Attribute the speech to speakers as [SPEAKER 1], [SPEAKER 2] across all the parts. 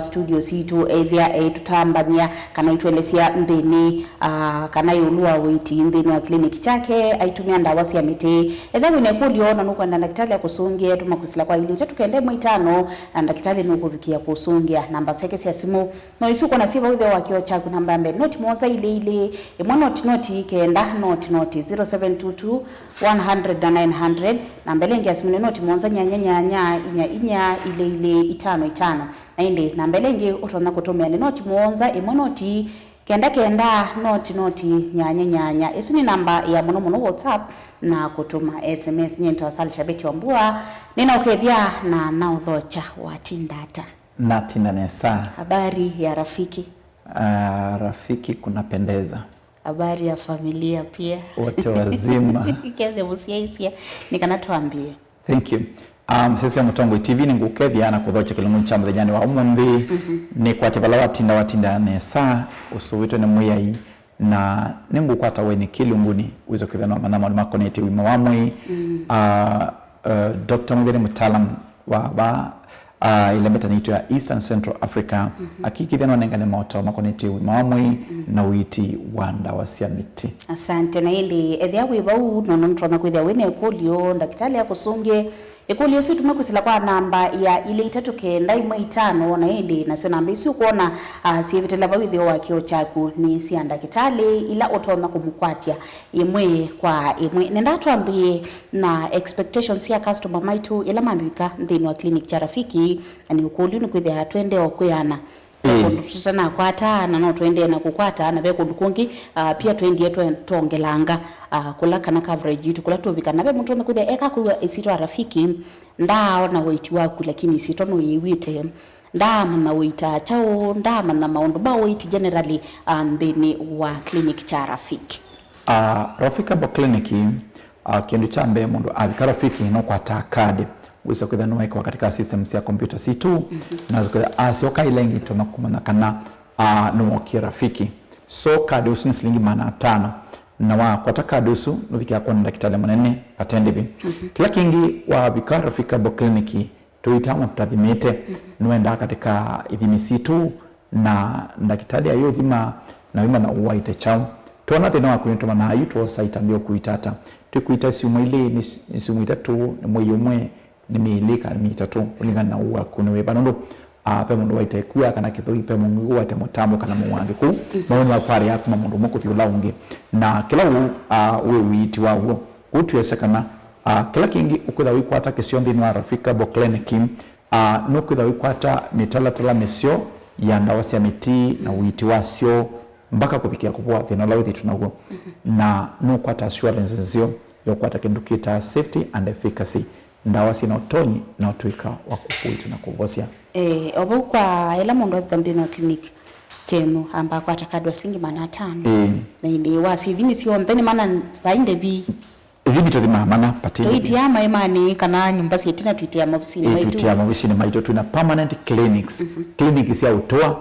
[SPEAKER 1] studio situ ethia tutambania kana itwelesia ndini kana yulua witi ndini wa kliniki chake aitumia ndawa cia miti etha wine kuliona nuko na daktari ya kusungia tumakusila kwa ile tukende mwitano na daktari nukurukia kusungia namba seke cia simu no isuko na siva uthe wakio chaku namba mbe noti moza ile imwe noti kenda noti 0722 100 900 namba lengi ya simu noti moza nyanya inya ile 55 na indi namba lengi utona kutumia ni noti muonza imwe noti kenda noti nyanya isu ni namba ya muno WhatsApp na kutuma SMS nyenta wasalisha beti wambua nina ukethia na naudhocha watindata
[SPEAKER 2] Natina Nesa.
[SPEAKER 1] Habari ya rafiki?
[SPEAKER 2] Rafiki kunapendeza.
[SPEAKER 1] Habari ya familia pia?
[SPEAKER 2] Wote wazima.
[SPEAKER 1] Keze musiaisia nikana tuambie.
[SPEAKER 2] Thank you. Sisi ya Mutongo TV ni ngukethia na kuthocha kilungu cha muthenya wa umuthi ni kwatebala watinda Nesa usuwitwe ni muyai na nimbu kwata weni kilunguni uizo kithana manama makoneti wima wamwe Dr. Mugeni mutalam wa ile metaniito ya Eastern Central Africa akikithana nengane moto makoneti wima wamwe na witi wanda wasia miti.
[SPEAKER 1] Asante na hindi ethia wiba nono ntrona kwithia wene kulio daktari ya kusunge Ekoli yesu tumekusila kwa namba ya ile 3915 na hindi na sio namba isi kuona sievitela bawithi wa kio chaku ni sianda kitale ila otoma kumukwatia imwe kwa imwe nenda tuambie na expectations ya customer maitu ila mambika ndini wa clinic cha rafiki ni ukuli ni kwithia twende okuyana tutana kwata na no twende na kukwata na beko ndukungi pia twendie tuongelanga kula kana coverage yitu kula tubika na be muntu na kuthia eka kuwa isitwa rafiki ndao na waiti waku lakini isitwa no yiwite ndama na waita chao ndama na maondo ba waiti generally ndini wa clinic cha rafiki
[SPEAKER 2] rafika ba clinic kindu cha mbe mundu abika rafiki no kwata card wisa kwitha no eka katika systems ya computer C2 na zokitha asioka ilengi tunakumana kana no rafiki so card usu ni shilingi 500 na wa kwata card usu no bikia kwa daktari munene atende bi kila kingi wa bika rafika bo kliniki tuitama tutathimite noenda katika idhini C2 na daktari ayo dhima na wima na uwaite chao tuona thina wa kunituma na ayuto site ambio kuitata tukuita simu ile ni simu itatu ni moyo mwe ni milika ni mitatu kulingana na uwa kunewe banondo pe mundu waite kuya kana kithoi pe mungu wate mutambo kana muwange ku maoni mafari yako mundu moko thiola unge na kila we witi wawo utuyese kana kila kingi ukutha wikwata kisiondi ni rafika bo clinic no kutha wikwata mitala mesio ya ndawa cia miti na witi wasio mpaka kupikia kubwa thina lawithi tunaguo na no kwata assurance zio yokwata kindu kita safety and efficacy ndawa sina utonyi na utuika wa kukuita na kuvosia
[SPEAKER 1] obo kwa ila mundu akambia na clinic tenu amba kwa takadwa shilingi 500 na ndi wasithimi sio ndeni maana bainde bi
[SPEAKER 2] Dhibito dhima mana patini
[SPEAKER 1] tuitia maimani kana nyumba sietina tuitia mabusini maitu
[SPEAKER 2] tuitia mabusini maitu tuna permanent clinics clinics ya utoa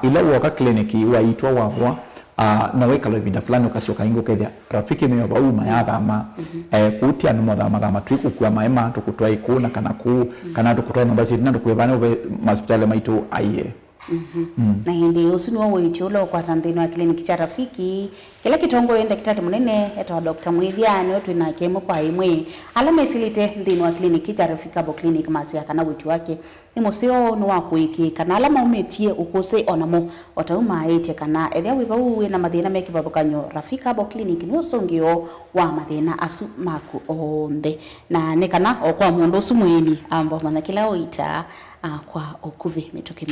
[SPEAKER 2] ila waka kliniki waitwa wahwa na weka lo ibinda fulani ukasioka ingo kethia rafiki meyo ba uma ya thama kutia no thama twiku kwa maema tukutwa ikuna kana tukutwa no basi nando kwebana hospital maitu aiye
[SPEAKER 1] na hindi usuni wa witi ulo kwa tandino ya kliniki cha rafiki kila kitongo enda kitali munene eto Dr. Mwithiani otu na kemo kwa imwe alama isilite ndino wa kliniki cha rafika bo clinic masi kana witi wake ni museo no wakuiki kana alama umetie ukose onamo watauma ete kana ethia wiba uwe na mathina meki babukanyo rafika bo clinic no songio wa mathina asu maku onde na nekana okwa mundu sumweni ambo mana kila oita kwa okuve mituke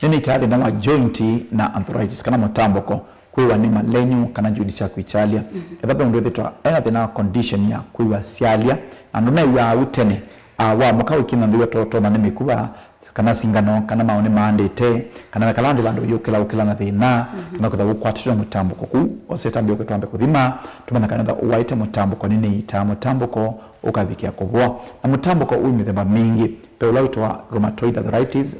[SPEAKER 2] nini itaadhi na wa joint na arthritis kana mutamboko kuiwa ni malenyu kana judisha kuichalia ethapa ndio thitwa ena condition ya kuiwa sialia andona ya utene wa mukau kina ndio toto na nimekuwa kana singano kana maone maandete kana kalande bando yokela ukela na thina tunakotha gukwatira mutamboko ku osetambio kwetwambe kuthima tumana kana uwaite mutamboko nini ita mutamboko ukavikia kubwa na mutamboko uyu mithemba mingi pe ulaitwa rheumatoid arthritis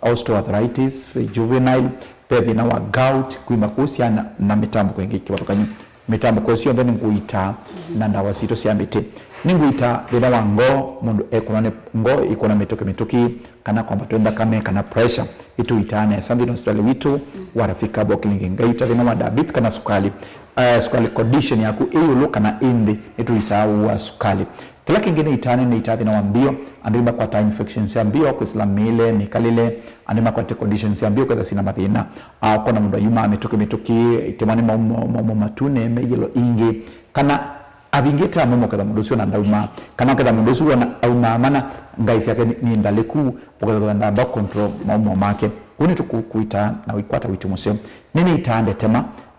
[SPEAKER 2] osteoarthritis juvenile pe thina wa gout kuimba kuhusiana na mitamboko ingi kiwatokanya mitamboko sio ndani nguita na ndawa sito cia miti ninguita thina wa ngo mundu ekonane ngo ikona mituki kana kwamba twenda kame kana pressure itu itane something hospital witu warafika abo clinic ngaita thina wa diabetes kana sukali condition yaku iyo kana indi itu itawa sukali kila kingine itane ni itathi na wambio andima kwa ta infections ya mbio kwa islamile mikalile andima kwa conditions ya mbio kwa sina mathina kona mundu yuma amituki itemani mo matune mejelo ingi kana abingeta mumo kada mundu sio na ndauma kana kada mundu sio na auma mana ngaisi yake ni ndaleku ukada ndamba control mumo make kuni tukuita na wikwata witu museo nini itaande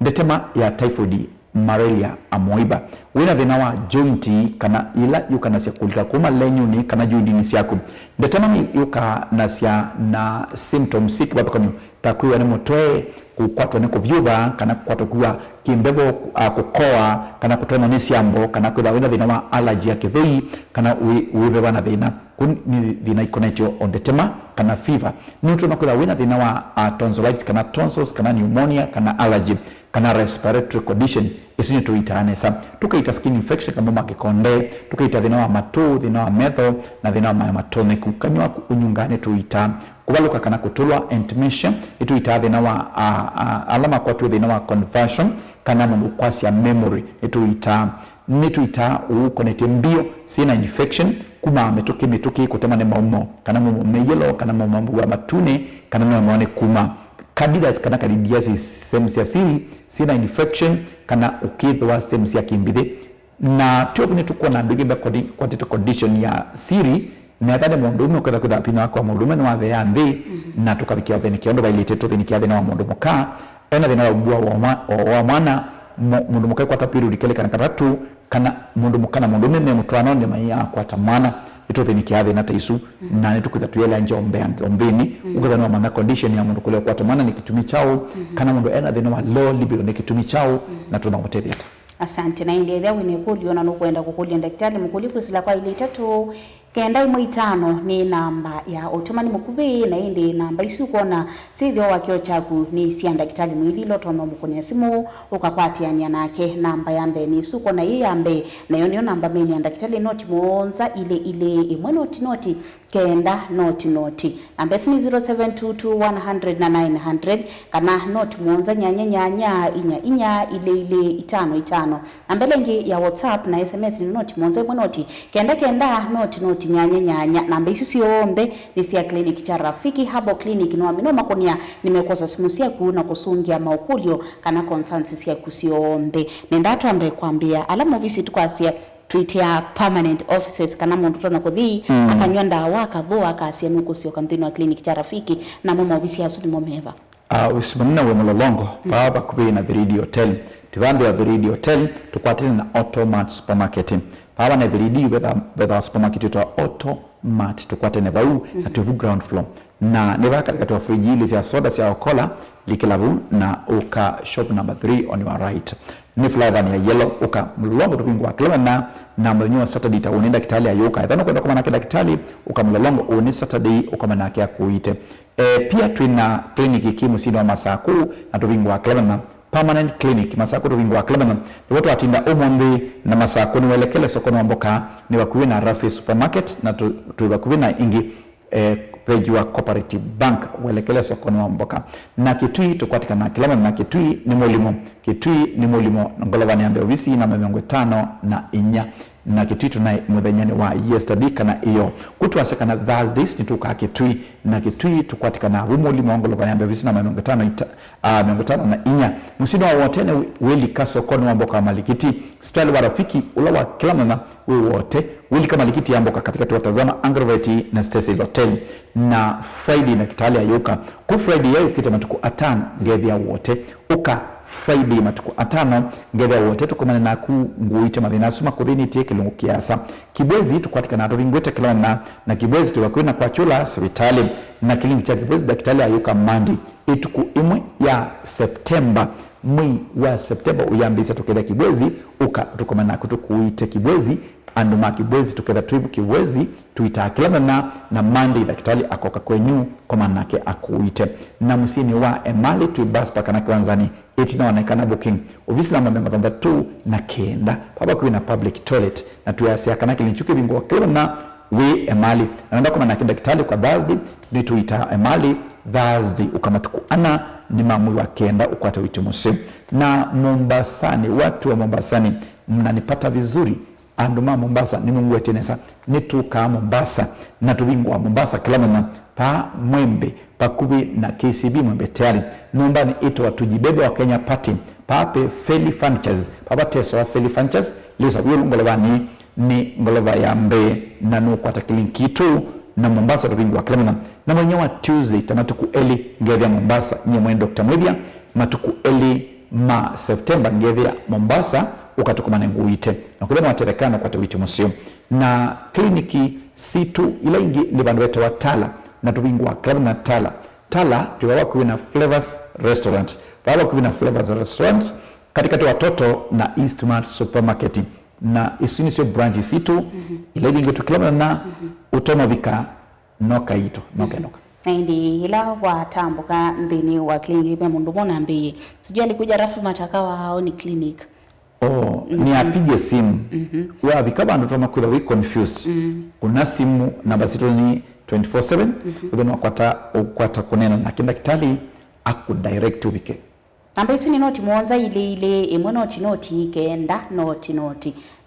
[SPEAKER 2] ndetema ya typhoid malaria amoiba wina thina wa jointi kana ila yuka nasya kulika kuma lenyuni kana joint siaku ndetema ni yuka nasya na symptoms sik bathokanyo takwiwa ni mutwe kukwatwa ni kuvyuba kana kukwatwa kuwa kimbebo kukoa kana kutona ni siambo kana kwitha wina thina wa allergy ya kithui kana uibeba na thina kun ni thina ikonetio ondetema kana fever nuto na kwitha wina thina wa tonsillitis kana tonsils kana pneumonia kana allergy kana respiratory condition isinyo tuitane sa tukaita skin infection kama makikonde tukaita thina wa matu thina wa metho na thina wa matone kukanywa unyungane tuita kubaluka kana kutulwa intimation itu itathi na wa alama kwa tu thina wa conversion kana mundu kwasya memory itu ita ukonete mbio sina infection kuma mituki kutema ne maumo kana meyelo kana mambu wa matune kana mwane kuma candidates kana candidiasis sehemu ya siri sina infection kana ukithwa sehemu ya kimbithe na tio ni tuko na bigimba kwa condition ya siri na thade mundu kada kada pina kwa mundu ni wa the yandi na tukabikia theni kiondo bailite to theni kiathe na mundu muka ena thena ubua wa mwana mundu muka kwa period kile kana katatu kana mundu mukana mundu meme mutwana ndi maiya kwa tamana ito theni kiathe na taisu na nitukitha tuyela njombe ombeni ukatha no mana condition ya mundu kule kwa tamana ni kitumi chao kana mundu ena thena wa low libido ni kitumi chao na tunamutethia.
[SPEAKER 1] Asante na ndio wine kuliona no kwenda kukulia daktari mukuli kusila kwa ile tatu kenda imwe itano ni namba ya otomani mukubi na indi namba isu kuona sithio wakio chaku ni sia daktari mwithilo tono mukunia simu ukakwatiania nake namba yambe ni isu kuona hii yambe na yonio namba meni ya daktari noti muonza ile imwe noti kenda noti namba sini 0722100900 kana noti muonza nyanya inya ile itano namba lengi ya WhatsApp na SMS ni noti muonza imwe noti kenda noti nyanya namba isu siombe ni sia clinic cha Rafiki Habo Clinic no amino makonia nimekosa simu sia kuuna kusungia maukulio kana consultancy sia kusiombe nenda tuambe kwambia alama visit kwa sia tweet ya permanent offices kana mundu tona kuthi akanyonda waka dho akasia nuko sio kanthino wa clinic cha Rafiki na mama ofisi ya sudi momeva
[SPEAKER 2] usimamina we mulolongo baba kubi na the radio hotel tivande ya the radio hotel tukwatini na Automat supermarket baba na the radio with supermarket to Automat tukwatene bau na tuvu ground floor na neba katika tuwa friji ili ya soda siya okola likilabu na uka shop number 3 on your right ni flavor ni ya yellow uka mlolongo tupingu wa kilema na mwenyewa Saturday ta unenda kitali ya yoka ethano kwenda kwa manake kitali uka mlolongo uni Saturday uka manake ya kuite pia tuina kliniki kimu sino wa masaku na tupingu wa kilema permanent clinic masaku tupingu wa kilema ni watu watinda umombi na masaku ni welekele sokono wamboka ni wakuwe na Rafi supermarket na tuwakuwe na ingi peji wa Cooperative Bank welekele sokono wa mboka na Kitui tukwatika na kilema na Kitui ni mulimo ngolova ni ambe ovisi na miongo 5 na inya na Kitui tunaye muthenyani wa yesterday kana iyo kutuwaseka na Thursdays nituka Kitui na Kitui tukwatika na mulimo ngolova ni ambe ovisi na miongo 5 na inya musino wa wotene weli kasokono wa mboka malikiti style wa Rafiki ula wa kilama we wote wili kama likiti ya mboka katika tuwatazama Angroveti na Stacy Hotel na Friday na Kitalia yoka ku Friday yayo kita matuku atano ngedhi ya wote uka Friday matuku atano ngedhi ya wote tukumane na ku nguite mathina suma kuthini tie kilungu kiasa Kibwezi tukwatika na ringwete kilona na Kibwezi tuwakwina kwa chula hospitali na kilingi cha Kibwezi daktari ayoka mandi ituku imwe ya September mwi wa September uyambisa tukeda Kibwezi uka tukumana kutukuite Kibwezi anduma kibwezi tuketha tribu kibwezi tuitakila na Monday daktari akoka kwenyu kwa manake akuite na musini wa emali tuibas paka na kwanzani eti na wanekana booking obviously na member tu na kenda baba kuna public toilet na tuyasia kana kilinchuke bingo kila na we emali anaenda kwa manake daktari kwa Thursday ni tuita emali Thursday ukamatuku ana ni mamu wa kenda ukwata witumusi na Mombasani watu wa Mombasani mnanipata vizuri anduma Mombasa ni mungu wetenesa nituka Mombasa na tubingwa Mombasa kila pa Mwembe pakubi na KCB Mwembe tayari nyumbani ito watujibebe wa Kenya Party pape Feli Furnitures papa teso wa Feli Furnitures lisa huyo ngolova ni ngolova ya mbe na nukwata kilinkitu na Mombasa tubingwa kila na mwenyewa Tuesday tamatuku eli ngevya Mombasa nyemwe Dr. Mwebia matuku eli ma September ngevya Mombasa ukatukumane nguite na kule mwaterekana kwa tawiti musio na kliniki C2 ila ingi ni bandu wetu wa Tala na tubingwa club na Tala tuwawa kuwina Flavors Restaurant tuwawa kuwina Flavors Restaurant katika tu watoto na Eastmart Supermarket na isinisio branch C2 ila ingi tu club na utoma vika noka ito noka
[SPEAKER 1] Ndi ila watambuka ndini wa kliniki pe mundu mona mbiye sijui alikuja Rafu Matakawa hao ni clinic
[SPEAKER 2] ni apige simu wa bikaba ndo toma kula we confused kuna simu namba sito ni 24/7 udhoni wakwata kunena na kinda kitali aku direct ubike
[SPEAKER 1] namba isi ni noti mwonza ile imwe noti kenda noti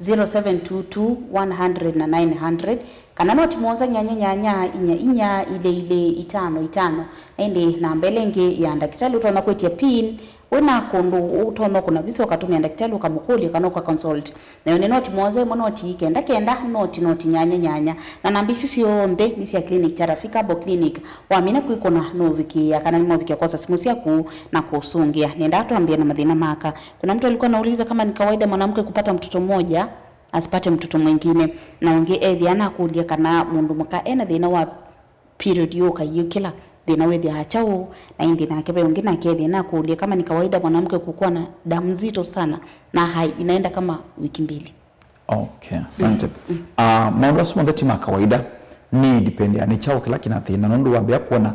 [SPEAKER 1] 0722 100 na 900 kana noti mwonza nyanya inya ile itano ende na mbelenge ya ndakitali utona kwetia pin wena kondo utona kuna biso katumia ndakitali ukamukuli kanoka consult na yone noti mwonza imwe noti kenda noti nyanya na nambisi siyonde nisi ya clinic charafika bo clinic wamina kuikona noviki ya kana nimo viki ya kosa simusia na kusungia nenda atuambia na madhina maka kuna mtu alikuwa nauliza kama ni kawaida mwanamke kupata mtoto mmoja asipate mtoto mwingine na unge edhiana kulia kana mundu maka ena dhina wa period yoka yukila dhina wedhi hachao na indi na kebe unge na kedi na kulia kama ni kawaida mwanamke kukua na damu nzito sana na inaenda kama wiki 2.
[SPEAKER 2] Okay, asante. Maundu asumondeti kawaida ni depende ani chao kila kinathina nondu wambia kuona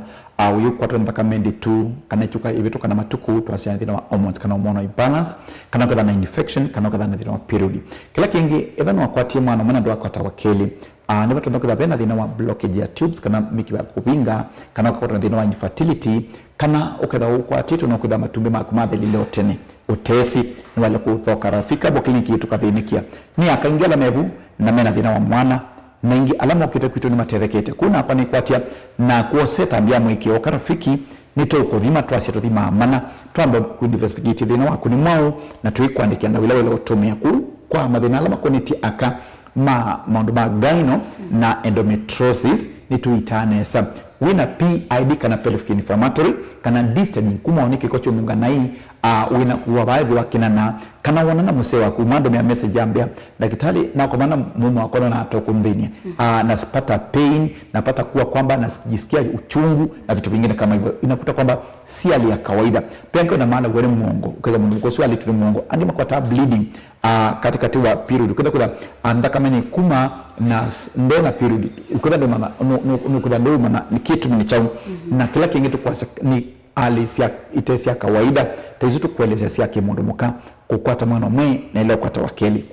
[SPEAKER 2] uyu kwatu mpaka mendi tu kana chuka ibitu kana matuku tuasia thina wa hormones kana hormonal imbalance kana kwa na infection kana kwa na thina wa period kila kingi ethano wakwatie mwana mwana ndo akwata wakeli ni watu ndokeza bena thina wa blockage ya tubes kana mikiwa kubinga kana kwa na thina wa infertility kana uketha ukwati tu nokutha matumbi makumathe lilo tene utesi ni wale kuthoka rafika bo kliniki tukathinikia ni akaingela mebu na mena thina wa mwana na ingi alama ukite kwitu ni materekete kuna kwa ni kwatia na kuoseta mbia mwiki okarafiki nito ukothima tuasia tuthima amana tuamba kuinvestigate thina waku ni mwao na tuikwandikia na wila utumia kwa mathina alama koniti aka maundu ma gyno na endometriosis ni tuitane sa wina PID kana pelvic inflammatory kana discharging kuma onike kocho munga nai wina wabaadhi wakina na kana wanana musewa kumando mea message ambia daktari na kwa maana mume wako na atokundhinia nasipata pain napata kuwa kwamba nasijisikia uchungu na vitu vingine kama hivyo inakuta kwamba si hali ya kawaida pia kwa maana wewe muongo ukaza mundu mkosi wali tu muongo angema kwa bleeding katika tiwa period ukenda anda kama ni kuma na ndona period ukenda ndo mama nukuda ndo mama ni kitu ni chao na kila kingitu kwa ni alisia itesia kawaida tezitu kuelezea sia kimundu muka kukwata mwana mwe na ile kwata wakeli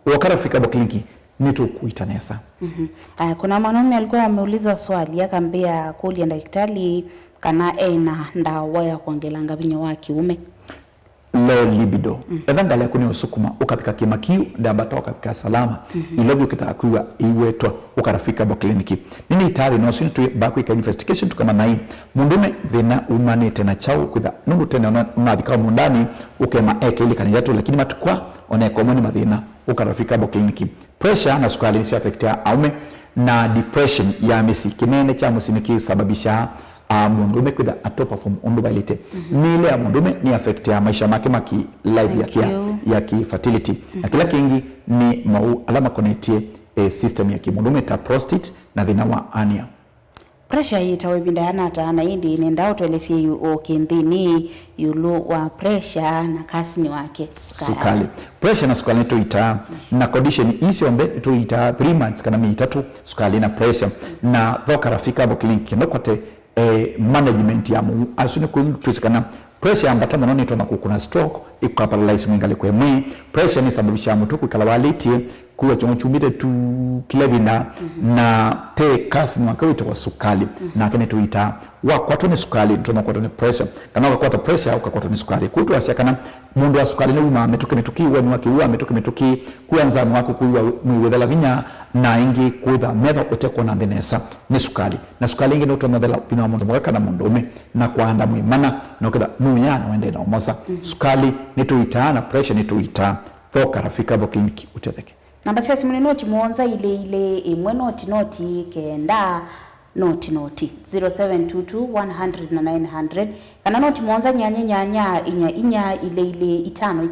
[SPEAKER 2] wakara fika kliniki nitu kuitanesa
[SPEAKER 1] kuna mwanaume alikuwa ameuliza swali akambia kulia daktari kana ena ndawa ya kuongelanga vinyo wa kiume
[SPEAKER 2] low libido edangala kuni usukuma ukapika kimakiu ndambata ukapika salama ilobyo kitakuwa iwetwa ukarafika bo kliniki nini itathi no sintu baku ika investigation tukama nai mundume thina umanite na chao kutha nundu tena unathika mundani ukema eke ili kanijatu lakini matukwa oneko moni mathina ukarafika bo kliniki pressure na sukari ni affectia aume na depression ya misi kinene cha musiniki sababisha mundume kuda atopa from undubalite nile ya mundume ni affect ya maisha make maki life ya ki fertility na kila kingi ni alama connectie system ya kimundume ta prostate na thina wa hernia
[SPEAKER 1] pressure itawe bindana hata na indi nenda utwelesie yu kindini yulu wa pressure na kasini wake
[SPEAKER 2] sukali. Pressure na sukali tuita na condition isi ombe tuita 3 months kana mitatu sukali na pressure na thoka rafika abo clinic no kote management ya mu asuni kutusikana pressure ambata mononi to nakukuna stroke iko paralyze mwingale kwa mwi pressure ni sababisha mtu kukalawaliti kuwa chumuchumite tu kilebina na pe kasi mwakawita kwa sukali na kene tuita kwa tuni sukali tunakuwa tuni pressure kana kwa pressure kwa tuni sukali kutu asiakana mundu wa sukali ni uma ametuke mituki uwe mwaki uwe ametuke mituki kuanza mwako kuwa mwiwedhala vinya na ingi kuitha metha uteko na ndenesa ni sukali na sukali ingi nutu mwedhala pina wa mundu mwaka na mundu ume na kuanda mwimana na ukitha nunyana wende na umosa sukali ni tuita na pressure ni tuita thoka rafika abo kliniki utetheke
[SPEAKER 1] namba sia simu noti muonza ile imwe noti kenda noti 0722 100 na 900 kana noti muonza nyanya inya ile itano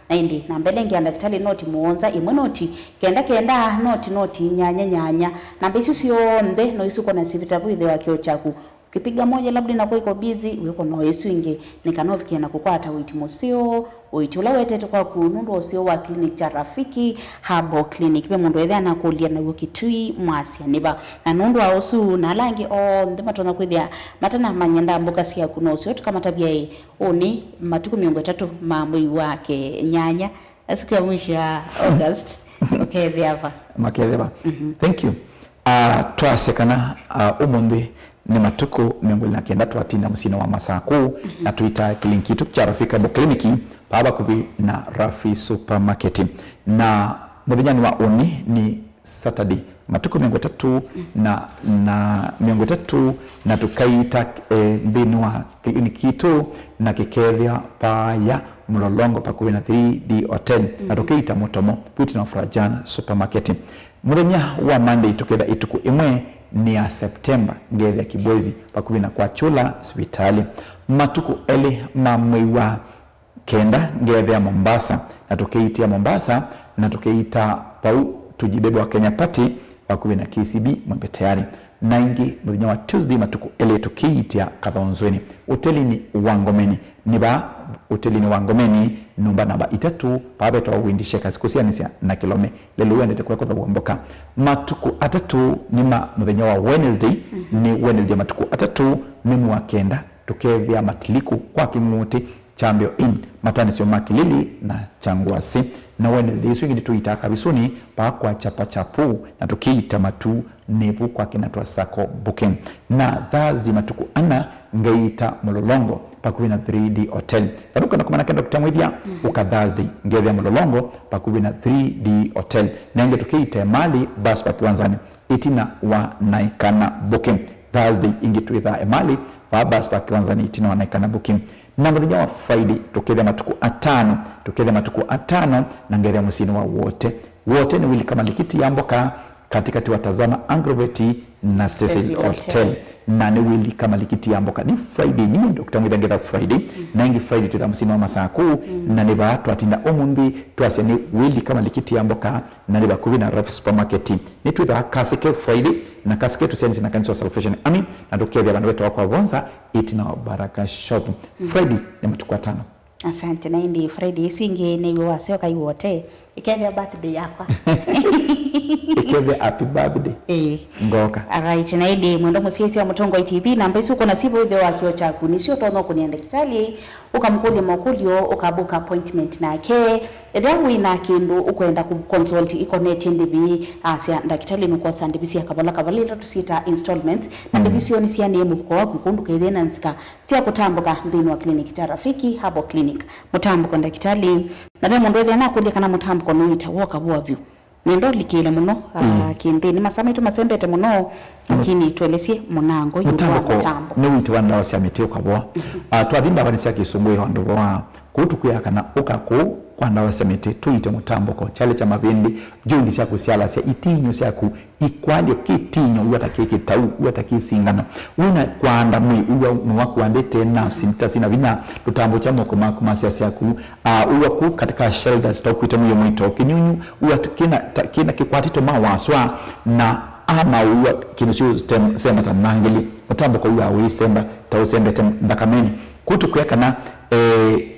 [SPEAKER 1] na indi namba lengi anda kitali noti muonza imwe noti kenda noti nyanya namba isu siombe no isu kona sivitabu ithe wakio chaku kipiga moja labda inakuwa iko busy uko no Yesu inge nikanovikia na kukwata uitimosio uitula wetete kwa kunundu osio wa clinic cha rafiki habo clinic pe mundu ethe na kulia na ukitui mwasia niba na nundu aosu na langi ndema tona kwithia matana manyanda mboka sia kuno osio kama tabia hii oni matuku 3 mamwe wake nyanya siku ya mwisho ya August okay thiava
[SPEAKER 2] thank you twasekana umundi ni matuko 29 twatinda musina wa masaku na tuita kliniki tukcha rafika bo kliniki baba kubi na Rafi supermarket na muthenya wa oni ni Saturday matuko 3 na 3 na tukaita mbinu wa kliniki tu na kikethia paya Mlolongo pakubi na 3D hotel na tukaita motomo puti na Frajan supermarket muthenya wa Monday tuketha ituku imwe ni ya September ngethia kibwezi pakubi na kwa chula hospitali matuku ele mamwewa kenda ngethia Mombasa na tukeita Mombasa na tukeita pau tujibebe wa Kenya Party pakubi na KCB mwembe tayari na ingi muthenya wa Tuesday matuku ele tukiitia Kathonzweni hoteli ni Wangomeni niba hoteli ni Wangomeni numba namba 3 pabe to windishe kasikusianisia na kilome lelo wendete kwa mboka matuku 3 ni muthenya wa Wednesday ni Wednesday matuku 3 ni mwakenda tukethia matiliku kwa kinguti Chambio in matanisio makilili na Changwasi na Wednesday swingi tuita kabisuni pa kwa chapu na tukiita matu nebu kwa kinatwa sako booking na Thursday matuku ana ngeita Mlolongo pakubi na 3D hotel taruka na kumana kenda kutamwithia uka Thursday ngethia Mlolongo pakubi na 3D hotel na nge tukiita mali bus pa kiwanzani itina wa naikana booking Thursday ingi tuitha emali pa bus pa kiwanzani itina wa naikana booking na muthenya wa Friday tukethia matuku 5 na ngethia musini wa wote ni wili kama likiti yamboka katika tuwatazama Angroveti na Stacy Hotel na ni wili kama likiti yamboka ni Friday ni Dr. Mwidangeta Friday na ingi Friday tuta musini wa masaku na ni baatu atinda omumbi tuwase ni wili kama likiti yamboka na ni bakubi na Rafi supermarket ni tuitha kasike Friday na kasike tusensi na kanisa wa Salvation Army na tukethia bandu wetu wakwa bonza itina wa Baraka Shop Friday ni matuku 5
[SPEAKER 1] asante na indi Friday swingi ni wasio kai wote ikethia birthday yakwa
[SPEAKER 2] ikethia happy birthday ngoka
[SPEAKER 1] alright na indi mwendo musiesi wa Mutongo ITV na mbesu uko na sibo ithe wa kio chaku ni sio tono kunienda kitali ukamkuli mokulio ukabuka appointment nake ethe wina kindu ukwenda ku consult iconnect ndb asia ndakitali nuko sandibisi akabalila tusita installments na ndibisi oni sia nemu kwa waku kundu kaithena nsika tia kutambuka mbinu wa clinic cha rafiki habo clinic mutambuko ndakitali na demo ndwethe na kulia kana mutambuko nuita woka bwavyu nendo likile muno kindini masamitu masembete muno lakini tuelesie munango
[SPEAKER 2] mutambuko ni witu wanda wasi ameteo kabwa twathimba bani sia kisungwe hondo wa kutukuya kana ukaku kwanda wasemete tuite mutambuko chale cha mabindi jundi sia kusiala sia itinyo sia ku ikwali kitinyo uwatake kitau uwatake singana wina kwanda mwi uwa mwaku andete nafsi mtasina vina tutambo cha moko masia sia ku uwa ku katika shelters to kuite mwe mwito kinyunyu uwa kina kikwatito mawaswa na ama uwa kinusio sema tanangili mutambo kwa uwa wisemba tausembe ndakameni kutu kuya kana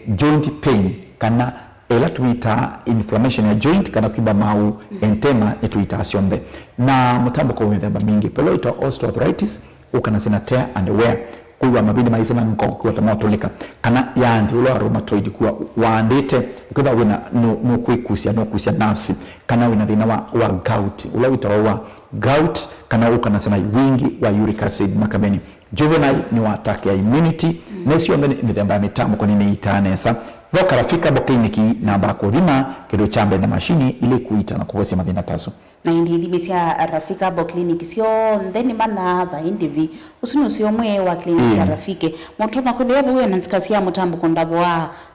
[SPEAKER 2] joint pain kana ela tuita inflammation ya joint kana kiba mau entema etuita asyonde na mutambo kwa umedhamba mingi pelo ita osteoarthritis ukana sina tear and wear kuwa mabidi maisema kwa tamotoleka kana yandi ulo rheumatoid kuwa waandite kwa wina no kuikusia nafsi kana wina thina wa gout ulo utawa gout kana ukana sina wingi wa uric acid makameni juvenile ni wa attack ya immunity nesio mbele ndamba mitambo kwa nini itanesa Voka Rafika Bokliniki na bako dhima kido chambe na mashini ili kuita na kuhosi madhina taso.
[SPEAKER 1] Na hindi limisia Rafika Bokliniki sio ndeni mana va indivi usuni usio mwe wa kliniki ya Rafike. Mwotona kuthea buwe na nsikasiya mutambo kondabo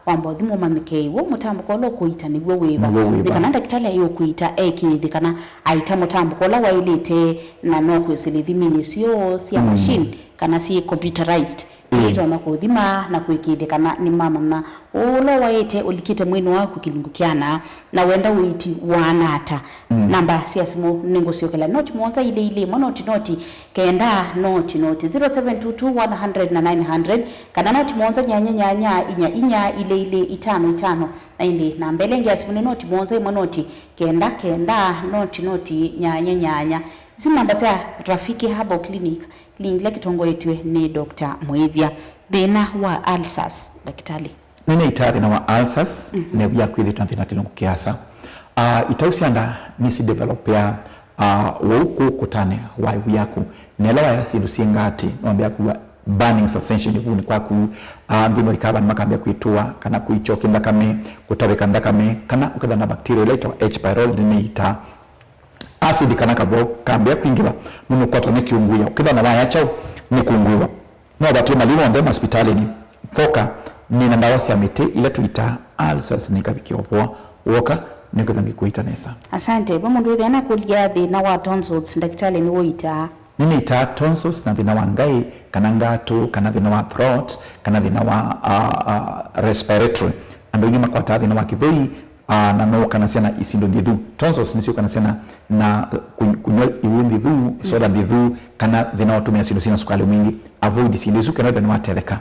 [SPEAKER 1] wambo dhimu mamikei wo mutambo kolo kuita ni wewa. Dikananda kitale hiyo kuita eki dikana aita mutambo kola wailite na no kuisili dhimini sio siya machine kana si computerized. Ito na kuthima na kuikithikana ni mama na ulo waete ulikite mwini waku kilingukiana na wenda uiti wanata namba siasimu ningo siokela noti mwonza ile noti kenda noti 0722 na 900 kana noti mwonza nyanya inya ile 5 na indi na mbelenge asimu noti mwonza noti kenda noti nyanya Zini namba sia Rafiki Herbal Clinic lingile kitongo yetue ni Dr. Mwithia bena wa Alsas dakitali.
[SPEAKER 2] Nina itathi na wa Alsas nebuya kuithi tunathina kilungu kiasa. Itausianda nisi develop ya wauku kutane wa yaku. Nelewa ya sindu singati nwambia kuwa burning sensation ni kwa ku ngino ikaba makambia kuitua kana kuichoki ndakame kutaweka ndakame kana ukada na bacteria later H pylori ni ita acid kana kabo kambia kuingiba numu kwato ne kiunguya ukitha na waya chao ni kuunguwa no batu malimo ande hospitali ni foka ni ndawa cia miti ile tuita Alsas ni kabikiopoa woka ni kuthangi kuita nesa.
[SPEAKER 1] Asante bamundu thina kulia thina wa tonsils ndakitali ni woita
[SPEAKER 2] nini ita tonsils na thina wa ngai kana ngatu kana thina wa throat kana thina wa respiratory ando ngima kwa thina wa kithoi na no kana sena isindo ndithu tonsils nisio kana sena na kunywa ndithu soda ndithu kana thina watumia sindo sina sukali mwingi avoid sindizu kana thina watereka.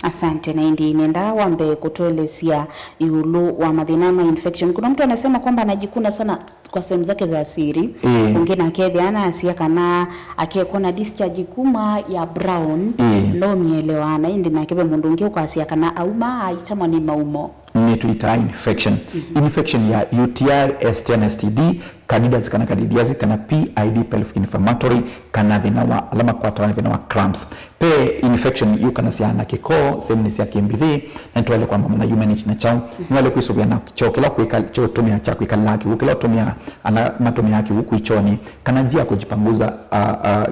[SPEAKER 1] Asante na indi nenda wambe kutuelezea yulu wa madhinama infection. Kuna mtu anasema kwamba anajikuna sana kwa sehemu zake za asiri. Mwingine akedhiana asia kana akekona discharge kuma ya brown. No mielewana indi na kebe mundu nge kwa asia kana auma aitama ni maumo.
[SPEAKER 2] Ni tuita infection. Infection ya UTI, STN, STD, candidiasis kana candidiasis kana PID pelvic inflammatory kana thina wa alama kwa tawani thina wa cramps. Pe infection yu kana siya na kiko sehemu ni siya kimbithi na tuwale kwa mama na human na chao nwale kuisobia na chao kila kuika chao tumia chako ikalaki ukila tumia anatumia yake huku ichoni kana njia kujipanguza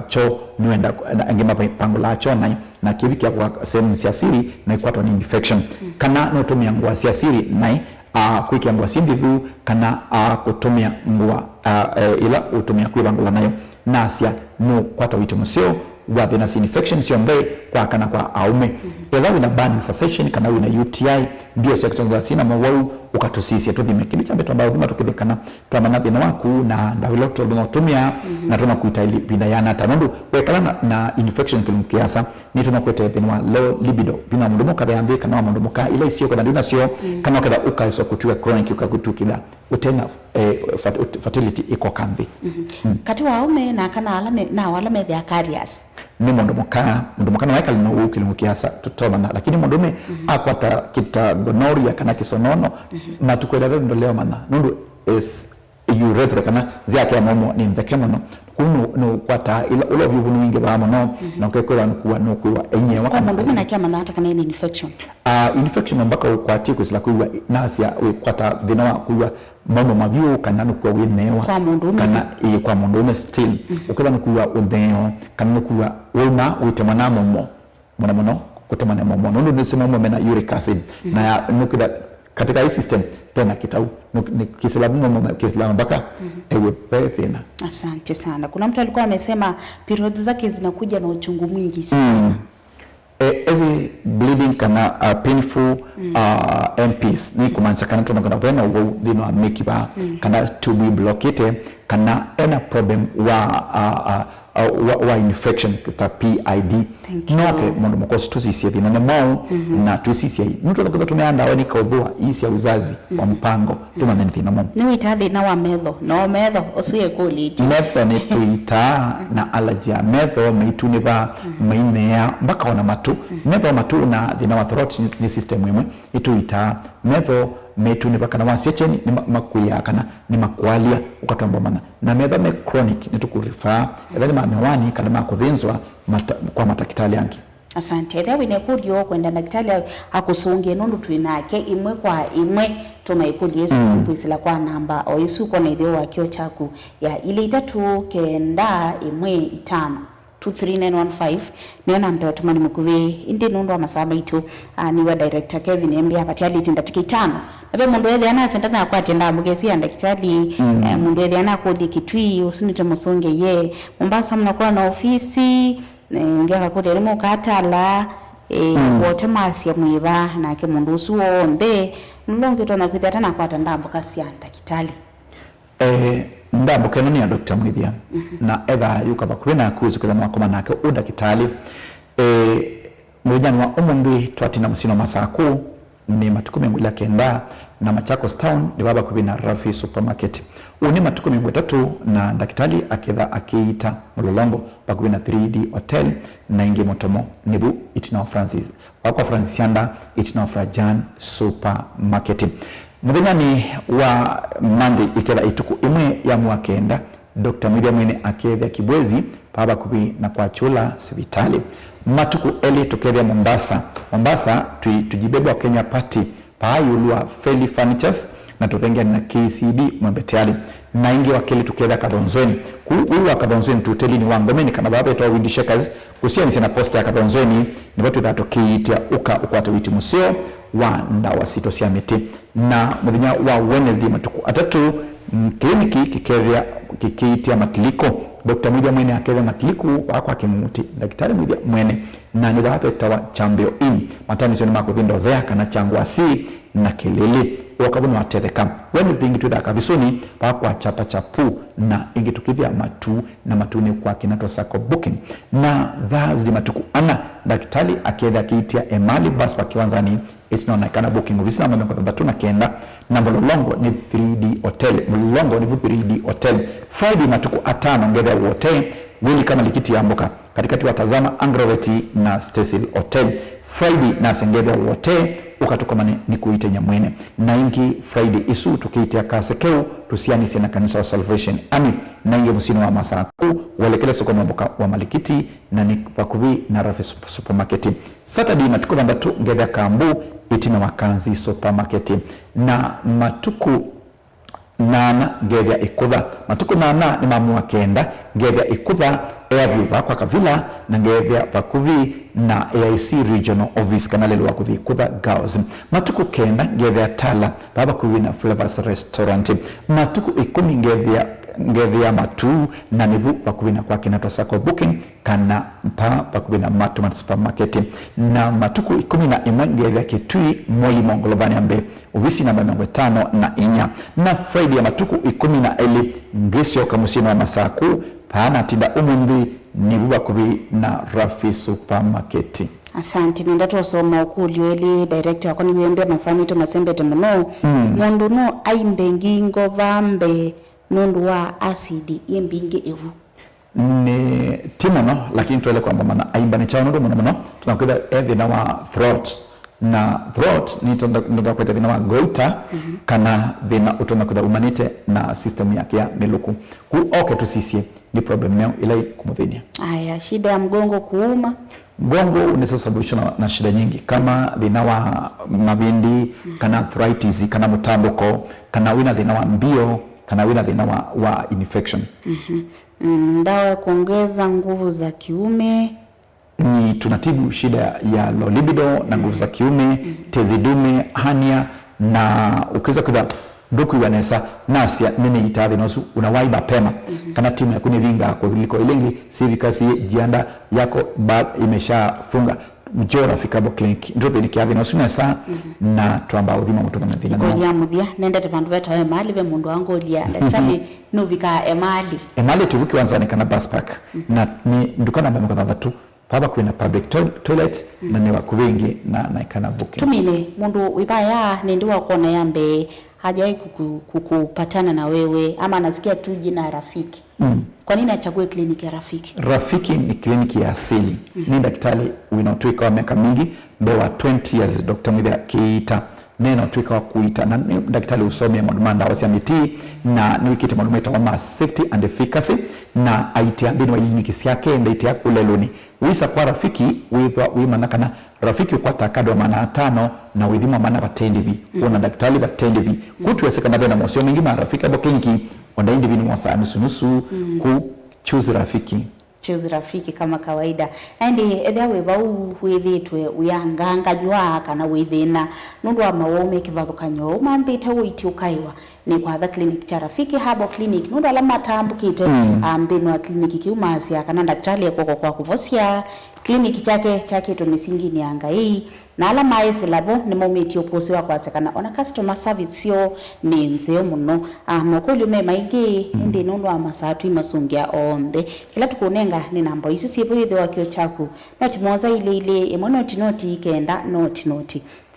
[SPEAKER 2] choo nuenda angema pango la choo na kibiki kwa sehemu ya siri na ikwatwa ni infection kana no tumia ngwa sia siri na kuikia ngwa sindithu kana kutumia ngwa ila utumia kuibangula nayo nasia no kwata wito museo wa thina si infection sio mbe kwa kana kwa aume ila wina burning sensation kana wina UTI ndio sia kitonga sina mawau ukatusisia tuthime kile chambe twamba uthima tukithekana twamana thina waku na ndawilo tunatumia na tunakuita ili bidayana tanundu wekala na infection kilumkiasa ni tunakwete thina wa low libido bina mundu mukathe kana mundu muka ile sio kana ndina sio kana kada ukaiso kutua chronic ukakutukila utena fertility iko kambi
[SPEAKER 1] kati wa aume na kana alame na walame the carriers
[SPEAKER 2] ni mundu muka na waikali na ukilumukiasa tutomana lakini mundu me akwata kita gonorrhea kana kisonono na tukwenda ndo leo mana nundu is urethra kana ziake momo ni mbekemono kuno no kwata ila ulo bibunu wingi ba mono na kwekora nukuwa enye
[SPEAKER 1] wakati mundu na kama na hata kana ni infection
[SPEAKER 2] infection mbaka ukwati kusila kuwa nasia kwata thina kuwa momo mabio kana nukuwa winewa kana kwa mundu still ukira nukuwa udheo kana nukuwa wema uitemana momo mono kutemana momo nundu nisema momo na uric acid na nukuda katika hii system tena kitau kisilamu mpaka ewe pethina.
[SPEAKER 1] Asante sana. Kuna mtu alikuwa amesema periods zake zinakuja na uchungu mwingi sana.
[SPEAKER 2] Every bleeding kana painful MPs ni kumaanisha kana tunakana pena dhino amekiba kana to be blocked kana ena problem wa infection ta PID noke mundu mukosi tusisie thina na mau na tusisie mtu anakuwa tumeanda wani kaudhua isi ya uzazi wa mpango tumana thina mau
[SPEAKER 1] ni witadi na wa metho no metho osuye kuliti
[SPEAKER 2] metho ni tuita na allergy ya metho meituni ba mainea mpaka wana matu metho matu na thina wa throat ni system imwe ituita metho meituni baka na wasiacheni ni makuya kana ni makwalia ukatamba mana na metho me chronic ni tukurifa ethani mamewani kana makuthinzwa kwa matakitali yangi.
[SPEAKER 1] Asante. Thea wine kulio kwenda ndagitali akusungie nundu twinake imwe kwa imwe tumaikuli Yesu mpwisila kwa namba o Yesu kwa na ithio wakio chaku ya ile 3 23915 niona mbeo tumani mkuwe indi nundu wa masaba itu ni wa director Kevin Embi hapa tiali tindatiki 5 nabe mundu ethi ana sendana akwa tenda mugesi ya ndakitali mundu ethi ana kuli kitui usunite musunge ye Mombasa mnakuwa na ofisi ngeka kuti rimo katala wote masia mwiba na ke mundu usuo onde nulonge tona kwita tana kwata ndambo kasianda kitali
[SPEAKER 2] ndambo kenoni ya Dr. Mwithia na eva yuka bakwena kuzi kwa mwakoma nake uda kitali mwijani wa umundi tuatina musino masaku ni matukumi mwila kenda na Machakos Town ni baba kubina Rafi Supermarket uni matukumi mwetatu na ndakitali akitha akiita mulolongo bakubina 3D Hotel na ingi motomo nibu itina wa Francis wakwa Francis yanda itina wa Frajan Supermarket muthenya wa Monday ikitha ituku imwe ya mwakenda Dr. Mwithia mwene akitha kibwezi baba kubi na kwa chula sivitali matuku eli tukethia Mombasa tujibebe wa Kenya Party paayulwa Feli Furnitures na tuthengia na KCB mwembeteali na ingi wakili tukethia Kathonzweni kuulu wa Kathonzweni tuteli ni wangomeni kana baba eto wa Windy Shakers kusia nisi na posta ya Kathonzweni ni watu thato kiitia ukwata witi museo wa ndawa sito siya miti na muthenya wa Wednesday matuku atatu kliniki kikiitia matiliko Dr. Mwithia mwene aketha matiliku wakwa kimuti daktari Mwithia mwene na ni wape tawa chambio in matani zoni makuthindo thea kana changwa si na kelele wakabuni watetheka Wednesday ingi tuithaka visuni wakwa chapa chapu na ingi tukithia matu na matuni kwa kinato sako booking na Thursday matuku ana daktari aketha kiitia Emali bus wa kiwanzani itinaonekana booking visina mweme kwa thabatu na kenda na Mulolongo ni 3D Hotel Mulolongo ni 3D Hotel Friday matuku atano ngedha wote wili kama likiti ya mboka katikati watazama Angroveti na Cecil Hotel Friday na sengedha wote ukatukomane ni kuite Nyamwene na ingi Friday isu tukiitia Kasekeu tusianisi na kanisa wa Salvation Army na ingi musino wa Masaku walekele soko mboka wa Malikiti na ni wakuvi na Rafi Supermarket Saturday matuku bandatu ngedha Kambu itina wakanzi Supermarket na matuku nana ngethia ikutha matuku nana ni mamu wa kenda ngethia ikutha Airview kwa Kavila na ngethia bakuvi na AIC Regional Office kana lelo wakuvi ikutha Girls matuku kenda ngethia Tala baba kuvi na Flavors Restaurant matuku 10 ngethia matu na nibu bakubina kwa kinato sako booking kana mpa bakubina Matumat Supermarket na matuku 11 ngethia Kitui Moli Mongolovani ambe uvisi namba 5 na inya na Friday ya matuku 12 ngesio kamusino wa Masaku paana tinda umundi nibu bakubi na Rafi Supermarket.
[SPEAKER 1] Asante nenda tusoma ukulio eli director akoni biembe masamito masembete muno mundu no aimbengi ngovambe nundu wa acid yembinge evu
[SPEAKER 2] ni timono lakini tuele kwa mbana aimbani chao nundu muno tunakwenda thina wa throat na throat ni tunataka kwenda thina wa goita kana thina utona kwenda umanite na system yake ya miluku okay tusisie ni problem yao ila kumuthinia
[SPEAKER 1] aya shida ya mgongo kuuma
[SPEAKER 2] mgongo unasababishwa na shida nyingi kama thina wa mavindi kana arthritis kana mutambuko kana wina thina wa mbio kana wina thina wa infection
[SPEAKER 1] dawa kuongeza nguvu za kiume
[SPEAKER 2] ni tunatibu shida ya low libido na nguvu za kiume tezi dume hernia na ukiweza kudha ndoku yanesa nasia nene itathi nosu unawai mapema kana timu ya kunivinga kuliko ilengi sivi kasi jianda yako imesha funga mjo Rafiki Herbal Clinic ndo thini kia thina usumia saa na tuamba udhima mutuma na thina
[SPEAKER 1] kwa muthia nenda te bandu beta emali be mundu wangu olia ndachali nuvika emali
[SPEAKER 2] tuvuki wanzani kana bus park na ni ndukana mbemo kadhaa tu paba kwina public toilet na ni wako wengi na ikana booking
[SPEAKER 1] tumine mundu wibaya nindi wakona yambe hajai kukupatana na wewe ama anasikia tu jina Rafiki. Kwa nini achague kliniki ya Rafiki?
[SPEAKER 2] Rafiki ni kliniki ya asili. Ni daktari winaotuika wa miaka mingi, bewa 20 years Dr. Mwithia Kiita. Neno tuika wa kuita na daktari usome madumanda wasi amiti na niwikite madumeta wa mass safety and efficacy na aitia bini wa yinikisi yake ndaitia kuleluni. Wisa kwa Rafiki wimanakana Rafiki kwa takado wa mana 5 na withima mana batendivi. Una daktari batendivi. Kutu weseka na vena mosio mingi ma Rafiki Herbal Clinic wanda indivi ni mwasa nusu ku choose Rafiki.
[SPEAKER 1] Choose Rafiki kama kawaida. Andi edha webau withitwe uyanganga jwa kana withina nundu wa mawome kivago kanyo mambite witi ukaiwa ni kwa the clinic cha Rafiki Herbal Clinic nundu ala matambukite ambino wa kliniki kiumasi kana daktari kwa kuvosia kliniki chake to misingi ni anga hii na ala maese labo ni momenti oposewa kwa sekana ona customer service yo ni nzeo muno mokoli me maigi ndi nundu wa masatu imasungia onde kila tukunenga ni namba isu sipo yithe wakio chaku noti moza ile emonoti ikenda noti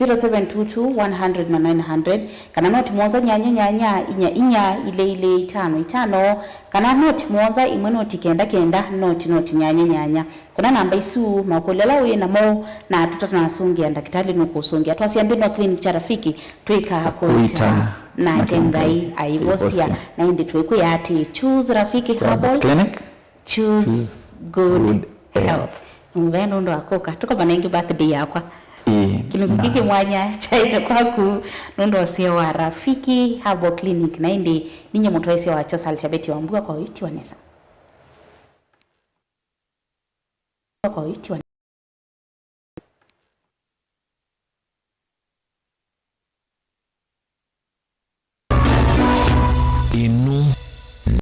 [SPEAKER 1] 0722 100 na 900 kana noti moza nyanya inya ile 5 kana noti moza imonoti kenda noti nyanya kuna namba isu makolela we namo na tutanasungia daktari nukusungia twasiambino clinic cha Rafiki tuika kuita na kengai aivosia na indi tuiku yati choose Rafiki Herbal
[SPEAKER 2] Clinic
[SPEAKER 1] choose good health mwenu ndo akoka tuko manengi birthday yakwa kilungukiki mwanya chaita kwaku nundo wasio wa Rafiki Herbal Clinic na indi ninyo mtu waisi wa chosa Alshabeti wa mbuga kwa witi wanesa